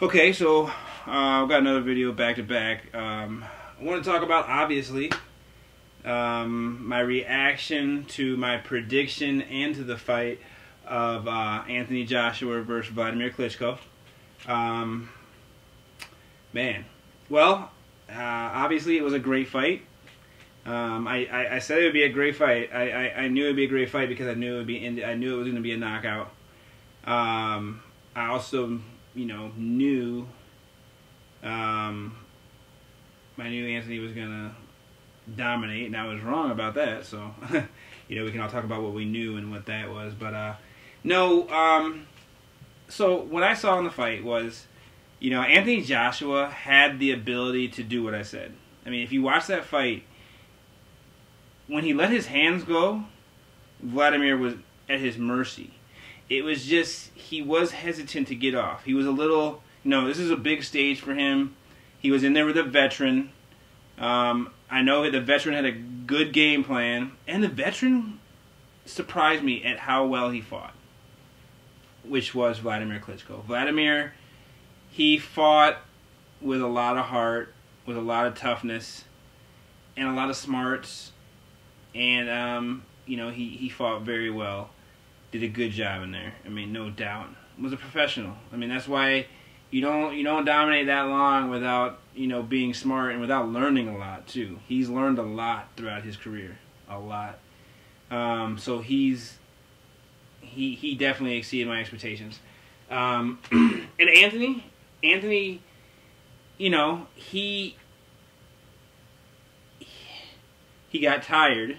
Okay, so I've got another video back to back. I want to talk about, obviously, my reaction to my prediction and to the fight of Anthony Joshua versus Wladamir Klitschko. Man, well, obviously it was a great fight. I said it would be a great fight. I knew it would be a great fight because I knew it was going to be a knockout. I also, knew I knew Anthony was gonna dominate, and I was wrong about that. So, we can all talk about what we knew and what that was. But no. So what I saw in the fight was, Anthony Joshua had the ability to do what I said. I mean, if you watch that fight, when he let his hands go, Wladamir was at his mercy. It was just, he was hesitant to get off. He was a little, this is a big stage for him. He was in there with a veteran. I know the veteran had a good game plan. And the veteran surprised me at how well he fought, which was Wladamir Klitschko. Wladamir, he fought with a lot of heart, with a lot of toughness, and a lot of smarts. And, he fought very well. Did a good job in there. I mean, no doubt. Was a professional. I mean, that's why you don't dominate that long without, being smart and without learning a lot too. He's learned a lot throughout his career. A lot. So he definitely exceeded my expectations. And Anthony, he got tired.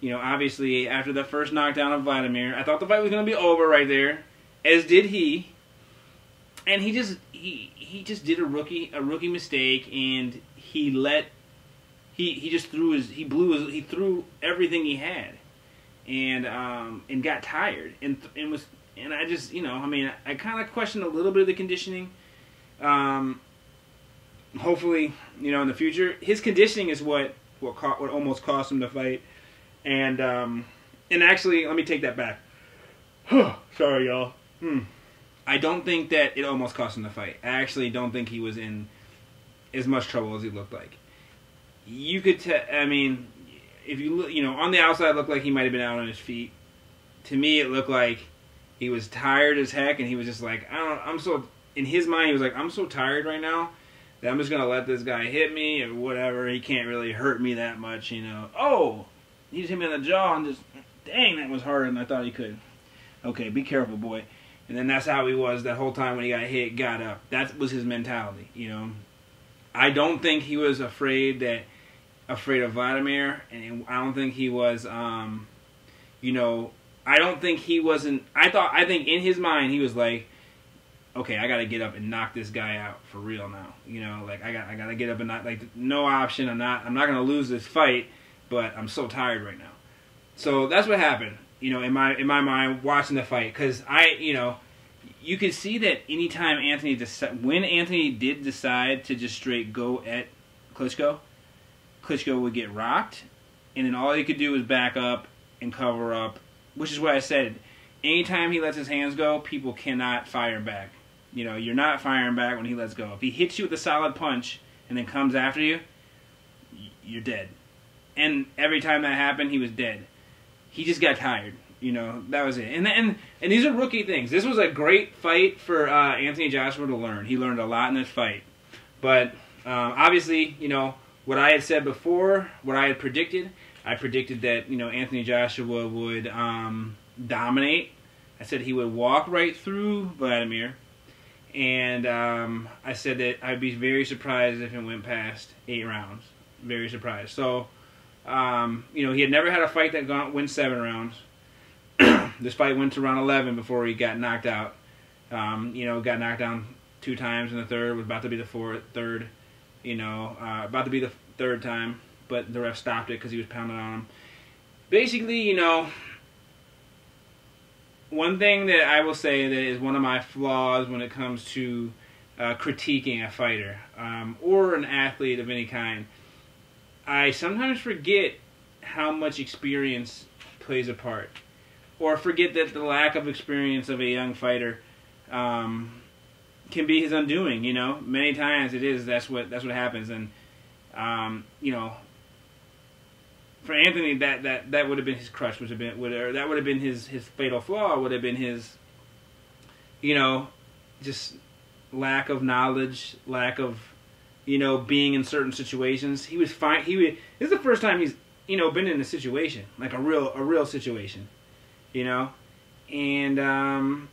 Obviously, after the first knockdown of Wladamir, I thought the fight was going to be over right there, as did he. And he just did a rookie mistake, and he threw everything he had, and got tired, and I just, I kind of questioned a little bit of the conditioning. Hopefully, in the future, his conditioning is what almost cost him the fight. And actually, let me take that back. Sorry, y'all. I don't think that it almost cost him the fight. I actually don't think he was in as much trouble as he looked like. You could if you look, on the outside, it looked like he might have been out on his feet. To me, it looked like he was tired as heck, and he was just like, in his mind, he was like, I'm so tired right now that I'm just going to let this guy hit me or whatever. He can't really hurt me that much, Oh! He just hit me on the jaw and just, dang, that was harder than I thought he could. Okay, be careful, boy. And then that's how he was that whole time when he got hit, got up. That was his mentality, I don't think he was afraid of Wladamir, and I don't think he was, I don't think he wasn't, I think in his mind he was like, okay, I got to get up and knock this guy out for real now. I got to get up and knock, no option. I'm not going to lose this fight. But I'm so tired right now. So that's what happened, in my mind watching the fight. Because you could see that anytime when Anthony did decide to just straight go at Klitschko would get rocked. And then all he could do was back up and cover up. Which is what I said. Anytime he lets his hands go, people cannot fire back. You're not firing back when he lets go. If he hits you with a solid punch and then comes after you, you're dead. And every time that happened, he was dead. He just got tired. That was it. And these are rookie things. This was a great fight for Anthony Joshua to learn. He learned a lot in this fight. But obviously, what I had said before, what I had predicted, I predicted that, Anthony Joshua would dominate. I said he would walk right through Wladamir. And I said that I'd be very surprised if it went past 8 rounds. Very surprised. So... he had never had a fight that went 7 rounds. This fight went to round 11 before he got knocked out. Got knocked down 2 times in the third. Was about to be the third. About to be the 3rd time, but the ref stopped it because he was pounding on him. Basically, one thing that I will say that is one of my flaws when it comes to critiquing a fighter or an athlete of any kind. I sometimes forget how much experience plays a part. Or forget that the lack of experience of a young fighter can be his undoing. You know, many times it is. That's what happens. And you know, for Anthony, that would have been his crutch. That would have been his fatal flaw. Would have been his, you know, just lack of knowledge, lack of, you know, being in certain situations. He was fine. This is the first time he's, you know, been in a situation, like a real situation, you know, and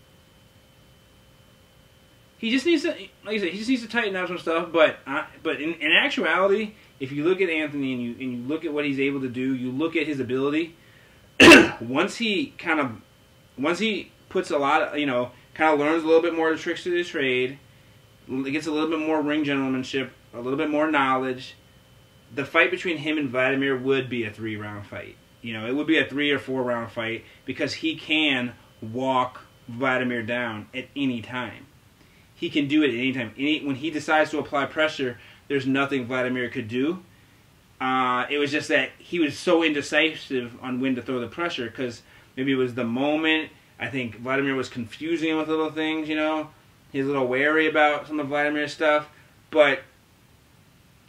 he just needs to, like I said, he just needs to tighten up some stuff. But in actuality, if you look at Anthony and you look at what he's able to do, you look at his ability. once he puts a lot of, you know, kind of learns a little bit more of the tricks of the trade, gets a little bit more ring gentlemanship, a little bit more knowledge, the fight between him and Wladimir would be a 3-round fight. You know, it would be a 3 or 4 round fight because he can walk Wladimir down at any time. He can do it at any time. When he decides to apply pressure, there's nothing Wladimir could do. It was just that he was so indecisive on when to throw the pressure because maybe it was the moment. I think Wladimir was confusing him with little things, you know. He's a little wary about some of Vladimir's stuff, but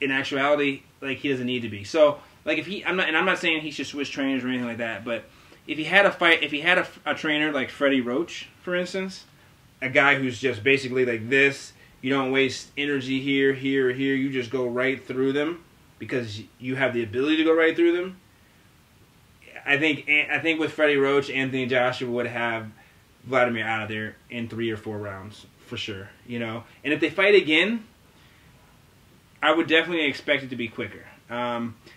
in actuality, like, he doesn't need to be. So, like, I'm not saying he should switch trainers or anything like that, but if he had a trainer like Freddie Roach, for instance, a guy who's just basically like this, you don't waste energy here, here, or here, you just go right through them because you have the ability to go right through them. I think with Freddie Roach, Anthony Joshua would have Wladimir out of there in 3 or 4 rounds for sure, you know. And if they fight again, I would definitely expect it to be quicker.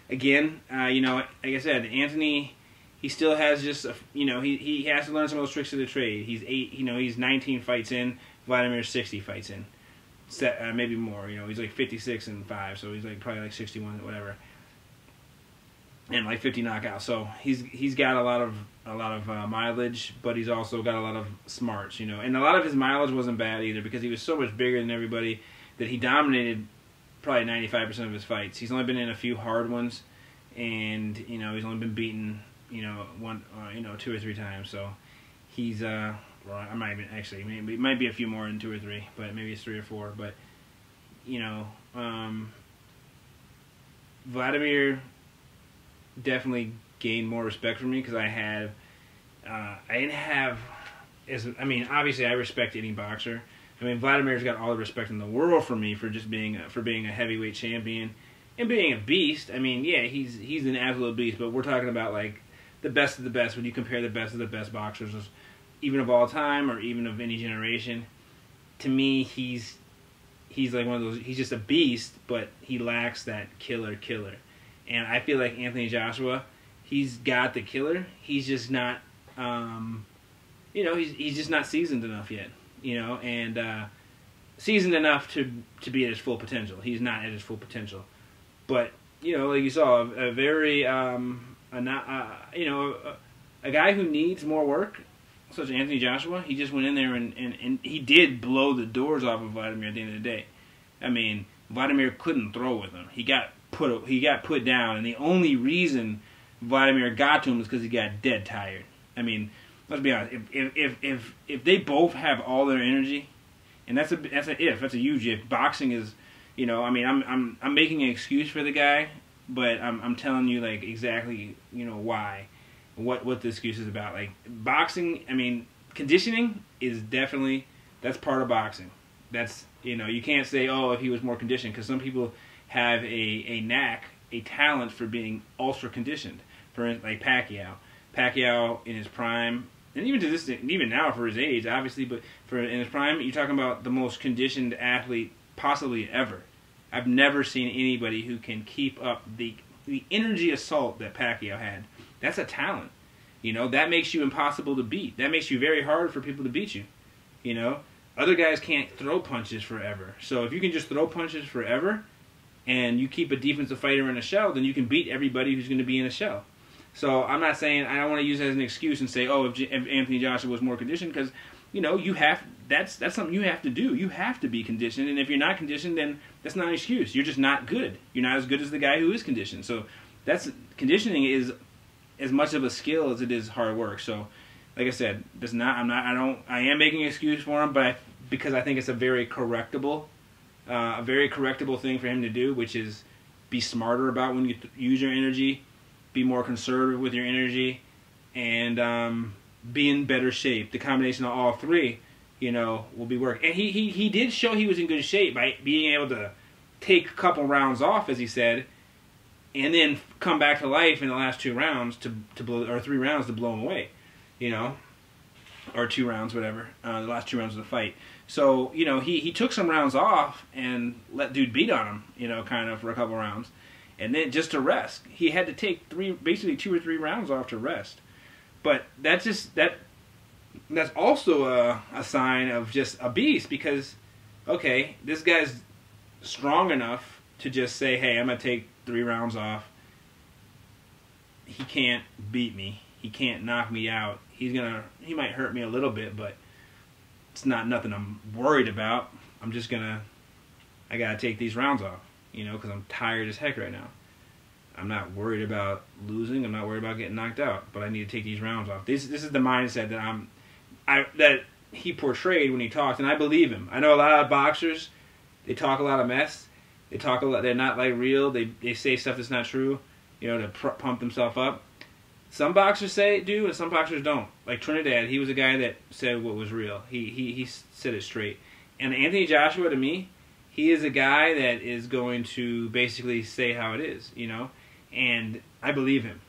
Again, you know, like I said, Anthony, he still has just, you know, he has to learn some of those tricks of the trade. He's 19 fights in, Vladimir's 60 fights in, maybe more. You know, he's like 56 and 5, so he's like probably like 61, whatever, and like 50 knockouts. So he's got a lot of mileage, but he's also got a lot of smarts, you know. And a lot of his mileage wasn't bad either because he was so much bigger than everybody that he dominated probably 95% of his fights. He's only been in a few hard ones, and you know, he's only been beaten, you know, 2 or 3 times. So he's well, I might even actually maybe it might be a few more than 2 or 3, but maybe it's 3 or 4. But you know, Wladimir definitely gained more respect for me because I didn't have obviously I respect any boxer. I mean, Vladimir's got all the respect in the world for me for just being a heavyweight champion and being a beast. I mean, yeah, he's an absolute beast, but we're talking about like the best of the best when you compare the best of the best boxers, even of all time or even of any generation. To me, he's like one of those. He's just a beast, but he lacks that killer. And I feel like Anthony Joshua, he's got the killer. He's just not, you know, he's just not seasoned enough yet. You know, and seasoned enough to be at his full potential. He's not at his full potential, but you know, like you saw, a very you know, a guy who needs more work, such as Anthony Joshua. He just went in there and he did blow the doors off of Wladimir at the end of the day. I mean, Wladimir couldn't throw with him. He got put down, and the only reason Wladimir got to him was because he got dead tired. I mean, let's be honest. If they both have all their energy, and that's a huge if. Boxing is, you know, I mean, I'm making an excuse for the guy, but I'm telling you like exactly, you know, why, what the excuse is about. Like boxing, I mean, conditioning is definitely, that's part of boxing. That's, you know, you can't say, oh, if he was more conditioned, because some people have a knack, a talent for being ultra conditioned. For like Pacquiao in his prime. And even now for his age, obviously, but in his prime, you're talking about the most conditioned athlete possibly ever. I've never seen anybody who can keep up the energy assault that Pacquiao had. That's a talent. You know, that makes you impossible to beat. That makes you very hard for people to beat you. You know, other guys can't throw punches forever. So if you can just throw punches forever and you keep a defensive fighter in a shell, then you can beat everybody who's going to be in a shell. So I'm not saying, I don't want to use it as an excuse and say, oh, if Anthony Joshua was more conditioned, because, you know, that's something you have to do. You have to be conditioned, and if you're not conditioned, then that's not an excuse. You're just not good. You're not as good as the guy who is conditioned. So conditioning is as much of a skill as it is hard work. So, like I said, I am making an excuse for him, but because I think it's a very correctable thing for him to do, which is be smarter about when you use your energy, be more conservative with your energy, and be in better shape. The combination of all three, will be working. And he did show he was in good shape by being able to take a couple rounds off, as he said, and then come back to life in the last 2 rounds to blow, or 3 rounds to blow him away, or 2 rounds, whatever, the last 2 rounds of the fight. So, he took some rounds off and let dude beat on him, kind of for a couple rounds. And then just to rest. He had to take basically 2 or 3 rounds off to rest. But that's also a sign of just a beast, because, okay, this guy's strong enough to just say, hey, I'm going to take 3 rounds off. He can't beat me. He can't knock me out. He might hurt me a little bit, but it's not nothing I'm worried about. I gotta take these rounds off, because I'm tired as heck right now. I'm not worried about losing. I'm not worried about getting knocked out, but I need to take these rounds off. This is the mindset that he portrayed when he talked, and I believe him. I know a lot of boxers, they talk a lot of mess. They talk a lot. They're not like real. They say stuff that's not true, to pump themselves up. Some boxers do, and some boxers don't. Like Trinidad, he was a guy that said what was real. He said it straight. And Anthony Joshua, to me, he is a guy that is going to basically say how it is, And I believe him.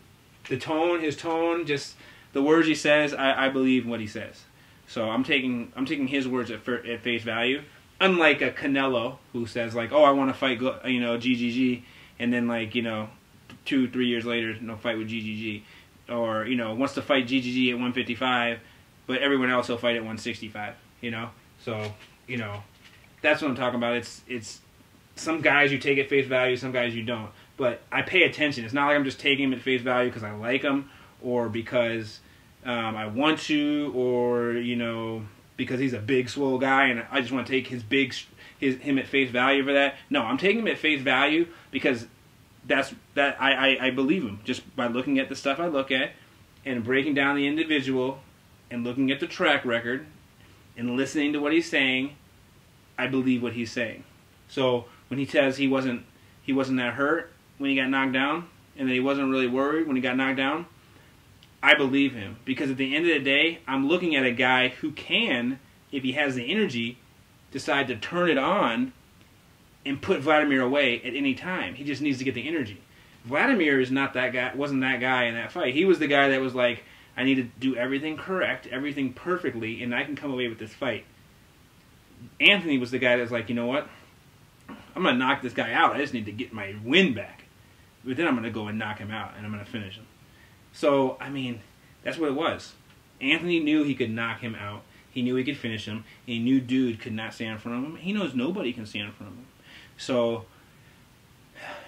His tone, just the words he says, I believe what he says. So I'm taking his words at face value. Unlike a Canelo who says like, oh, I want to fight, GGG, and then 2-3 years later, no fight with GGG. Or, wants to fight GGG at 155, but everyone else will fight at 165, So, that's what I'm talking about. It's some guys you take at face value, some guys you don't. But I pay attention. It's not like I'm just taking him at face value because I like him, or because I want to, or, because he's a big, swole guy and I just want to take him at face value for that. No, I'm taking him at face value because I believe him just by looking at the stuff I look at and breaking down the individual and looking at the track record and listening to what he's saying. I believe what he's saying. So when he says he wasn't that hurt when he got knocked down, and that he wasn't really worried when he got knocked down, I believe him, because at the end of the day, I'm looking at a guy who can, if he has the energy, decide to turn it on and put Wladamir away at any time. He just needs to get the energy. Wladamir is not that guy. Wasn't that guy in that fight. He was the guy that was like, I need to do everything correct, everything perfectly, and I can come away with this fight. Anthony was the guy that was like, you know what? I'm going to knock this guy out. I just need to get my win back. But then I'm going to go and knock him out, and I'm going to finish him. So, I mean, that's what it was. Anthony knew he could knock him out. He knew he could finish him. He knew dude could not stand in front of him. He knows nobody can stand in front of him. So,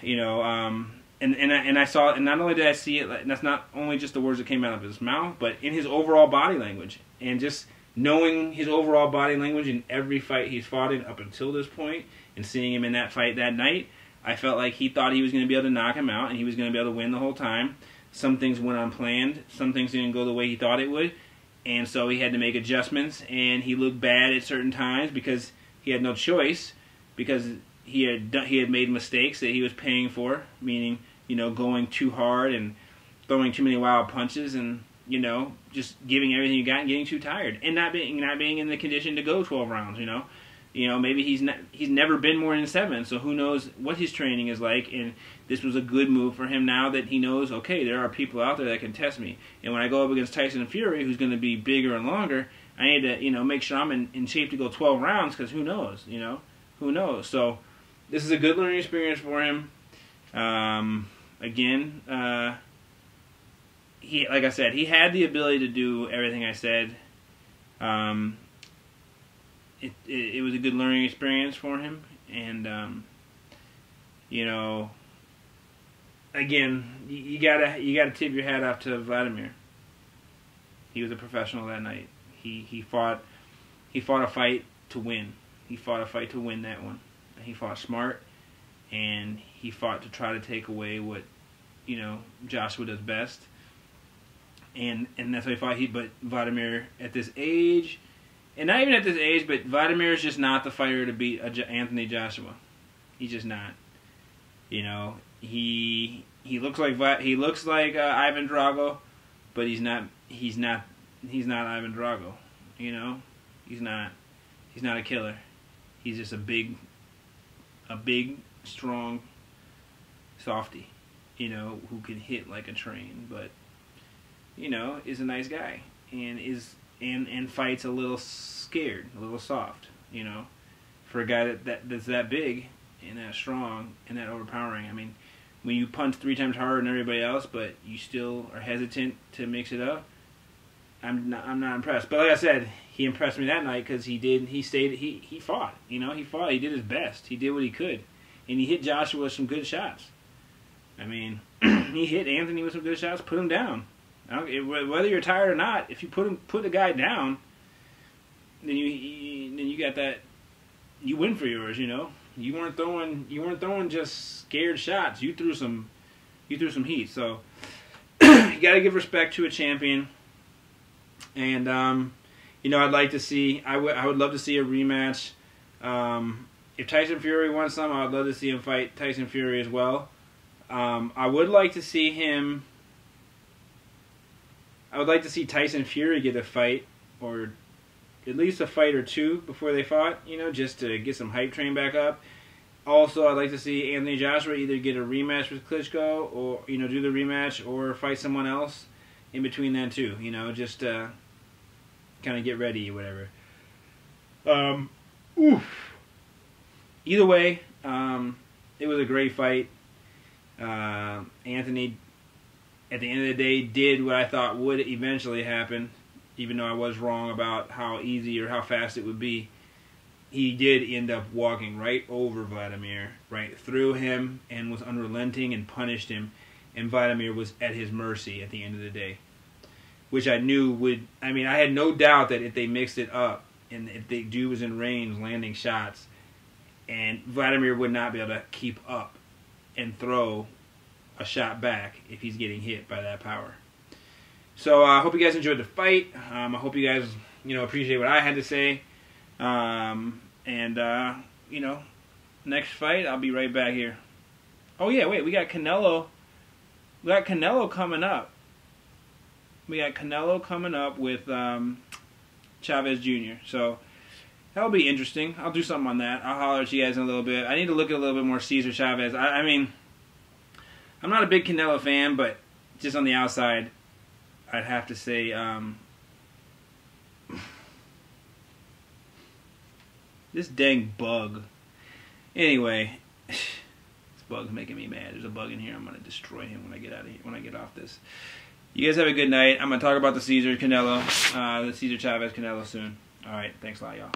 and I saw, and not only did I see it, and that's not only just the words that came out of his mouth, but in his overall body language, and just knowing his overall body language in every fight he's fought in up until this point, and seeing him in that fight that night, I felt like he thought he was going to be able to knock him out, and he was going to be able to win the whole time. Some things went unplanned, some things didn't go the way he thought it would, and so he had to make adjustments, and he looked bad at certain times because he had no choice, because he had made mistakes that he was paying for, meaning, going too hard and throwing too many wild punches and, just giving everything you got and getting too tired and not being in the condition to go 12 rounds, maybe he's never been more than 7, so who knows what his training is like, and this was a good move for him now that he knows, okay, there are people out there that can test me, and when I go up against Tyson Fury, who's going to be bigger and longer, I need to, make sure I'm in shape to go 12 rounds, because who knows, who knows, so this is a good learning experience for him. Again, like I said, he had the ability to do everything I said. It was a good learning experience for him, and again, you gotta tip your hat off to Wladamir. He was a professional that night. He fought a fight to win. He fought a fight to win that one. He fought smart, and he fought to try to take away what Joshua does best. And that's why he fought. But Wladamir, at this age, And not even at this age, but Wladamir is just not the fighter to beat Anthony Joshua. He's just not. You know, he looks like Ivan Drago, but he's not Ivan Drago. You know, he's not a killer. He's just a big, strong softy. You know, who can hit like a train, but you know, is a nice guy and fights a little scared, a little soft. You know, for a guy that's that big and that strong and that overpowering. I mean, when you punch 3 times harder than everybody else, but you still are hesitant to mix it up, I'm not impressed. But like I said, he impressed me that night because he fought. You know, he fought. He did his best. He did what he could, and he hit Joshua with some good shots. I mean, he hit Anthony with some good shots. Put him down. Whether you're tired or not, if you put the guy down, then you got that. You win for yours. You know, you weren't throwing just scared shots. You threw some heat. So you got to give respect to a champion. And you know, I'd like to see. I would love to see a rematch. If Tyson Fury wants some, I'd love to see him fight Tyson Fury as well. I would like to see him. I would like to see Tyson Fury get a fight, or at least a fight or two before they fought. You know, just to get some hype train back up. Also, I'd like to see Anthony Joshua either get a rematch with Klitschko, or do the rematch, or fight someone else in between that too. You know, just kind of get ready or whatever. Either way, it was a great fight. Anthony, at the end of the day, did what I thought would eventually happen, even though I was wrong about how easy or how fast it would be. He did end up walking right over Wladamir, right through him, and was unrelenting and punished him, and Wladamir was at his mercy at the end of the day, which I knew would. I mean, I had no doubt that if they mixed it up and if the dude was in range landing shots, and Wladamir would not be able to keep up and throw a shot back if he's getting hit by that power. So I hope you guys enjoyed the fight. I hope you guys appreciate what I had to say. Next fight I'll be right back here. Oh yeah, wait, we got Canelo. We got Canelo coming up. We got Canelo coming up with Chavez Jr. So that'll be interesting. I'll do something on that. I'll holler at you guys in a little bit. I need to look at a little bit more Cesar Chavez. I mean, I'm not a big Canelo fan, but just on the outside, I'd have to say this dang bug. Anyway, this bug's making me mad. There's a bug in here. I'm gonna destroy him when I get out of here. When I get off this. You guys have a good night. I'm gonna talk about the Cesar Chavez Canelo soon. All right, thanks a lot, y'all.